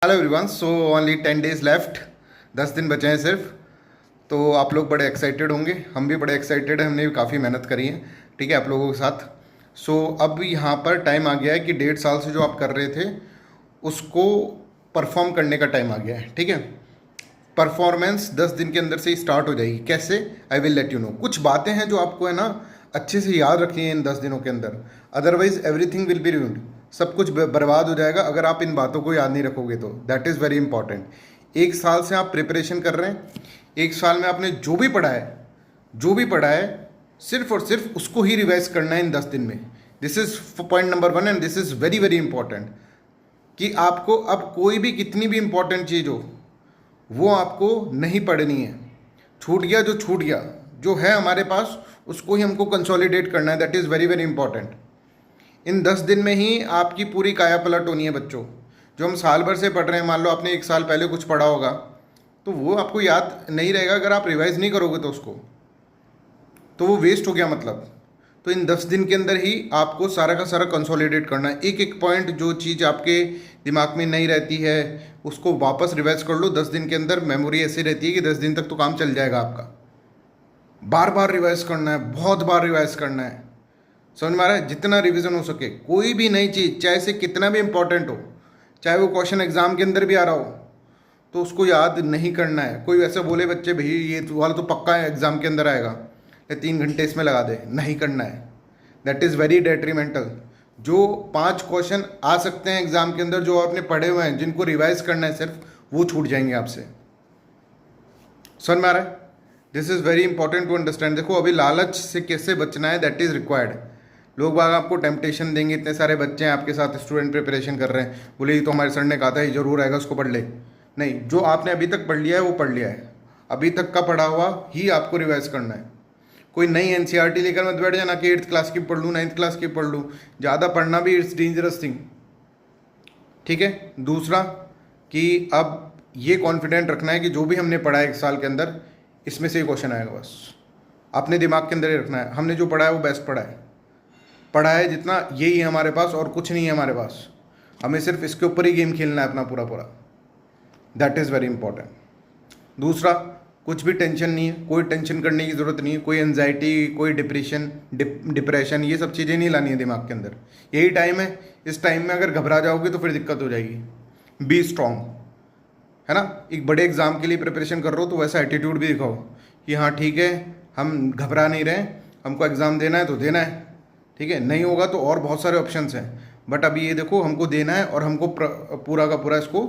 Hello everyone. So only 10 days left, 10 दिन बचे हैं सिर्फ। तो आप लोग बड़े एक्साइटेड होंगे, हम भी बड़े एक्साइटेड हैं। हमने भी काफ़ी मेहनत करी है, ठीक है, आप लोगों के साथ। सो अब यहाँ पर टाइम आ गया है कि 1.5 साल से जो आप कर रहे थे उसको परफॉर्म करने का टाइम आ गया है, ठीक है। परफॉर्मेंस 10 दिन के अंदर से ही स्टार्ट हो जाएगी। कैसे? I will let you know. कुछ बातें हैं जो आपको है ना अच्छे से याद रखनी है इन 10 दिनों के अंदर, otherwise everything will be ruined। सब कुछ बर्बाद हो जाएगा अगर आप इन बातों को याद नहीं रखोगे तो। That is very important. 1 साल से आप प्रिपरेशन कर रहे हैं, 1 साल में आपने जो भी पढ़ा है सिर्फ और सिर्फ उसको ही रिवाइज करना है इन 10 दिन में। This is point number 1 and this is very very important कि आपको अब कोई भी कितनी भी इंपॉर्टेंट चीज़ हो वो आपको नहीं पढ़नी है। छूट गया जो छूट गया, जो है हमारे पास उसको ही हमको कंसोलिडेट करना है। That is very very important. इन 10 दिन में ही आपकी पूरी काया पलट होनी है बच्चों। जो हम साल भर से पढ़ रहे हैं, मान लो आपने 1 साल पहले कुछ पढ़ा होगा तो वो आपको याद नहीं रहेगा अगर आप रिवाइज नहीं करोगे तो उसको, तो वो वेस्ट हो गया मतलब। तो इन 10 दिन के अंदर ही आपको सारा का सारा कंसोलिडेट करना है। एक एक पॉइंट, जो चीज़ आपके दिमाग में नहीं रहती है उसको वापस रिवाइज कर लो। 10 दिन के अंदर मेमोरी ऐसी रहती है कि 10 दिन तक तो काम चल जाएगा आपका। बार बार रिवाइज करना है, बहुत बार रिवाइज करना है। समझ में आ रहा है? जितना रिवीजन हो सके, कोई भी नई चीज़ चाहे से कितना भी इंपॉर्टेंट हो, चाहे वो क्वेश्चन एग्जाम के अंदर भी आ रहा हो, तो उसको याद नहीं करना है। कोई वैसे बोले बच्चे भाई ये वाला तो पक्का है एग्जाम के अंदर आएगा, या 3 घंटे इसमें लगा दे, नहीं करना है। That is very detrimental. जो 5 क्वेश्चन आ सकते हैं एग्जाम के अंदर जो आपने पढ़े हुए हैं, जिनको रिवाइज करना है सिर्फ, वो छूट जाएंगे आपसे। समझ में आ रहा है? This is very important to understand. देखो अभी लालच से कैसे बचना है, दैट इज़ रिक्वायर्ड। लोग बाग आपको टेम्पटेशन देंगे। इतने सारे बच्चे हैं आपके साथ, स्टूडेंट प्रिपरेशन कर रहे हैं, बोले ये तो हमारे सर ने कहा था ये जरूर आएगा, उसको पढ़ ले। नहीं, जो आपने अभी तक पढ़ लिया है वो पढ़ लिया है। अभी तक का पढ़ा हुआ ही आपको रिवाइज करना है। कोई नई एनसीईआरटी लेकर मत बैठ जाना कि 8th क्लास की पढ़ लूँ, 9th क्लास की पढ़ लूँ। ज़्यादा पढ़ना भी इट्स डेंजरस थिंग, ठीक है। दूसरा कि अब ये कॉन्फिडेंट रखना है कि जो भी हमने पढ़ा है 1 साल के अंदर, इसमें से ही क्वेश्चन आएगा। बस अपने दिमाग के अंदर ही रखना है, हमने जो पढ़ा है वो बेस्ट पढ़ा है जितना, यही है हमारे पास और कुछ नहीं है हमारे पास। हमें सिर्फ इसके ऊपर ही गेम खेलना है अपना पूरा पूरा। That is very important. दूसरा, कुछ भी टेंशन नहीं है, कोई टेंशन करने की ज़रूरत नहीं है। कोई एनजाइटी, कोई डिप्रेशन, ये सब चीज़ें नहीं लानी है दिमाग के अंदर। यही टाइम है, इस टाइम में अगर घबरा जाओगे तो फिर दिक्कत हो जाएगी। बी स्ट्रॉन्ग, है ना। एक बड़े एग्जाम के लिए प्रिपरेशन कर रहे हो तो वैसा एटीट्यूड भी दिखाओ कि हाँ ठीक है, हम घबरा नहीं रहे, हमको एग्ज़ाम देना है तो देना है, ठीक है। नहीं होगा तो और बहुत सारे ऑप्शंस हैं, बट अभी ये देखो हमको देना है और हमको पूरा का पूरा इसको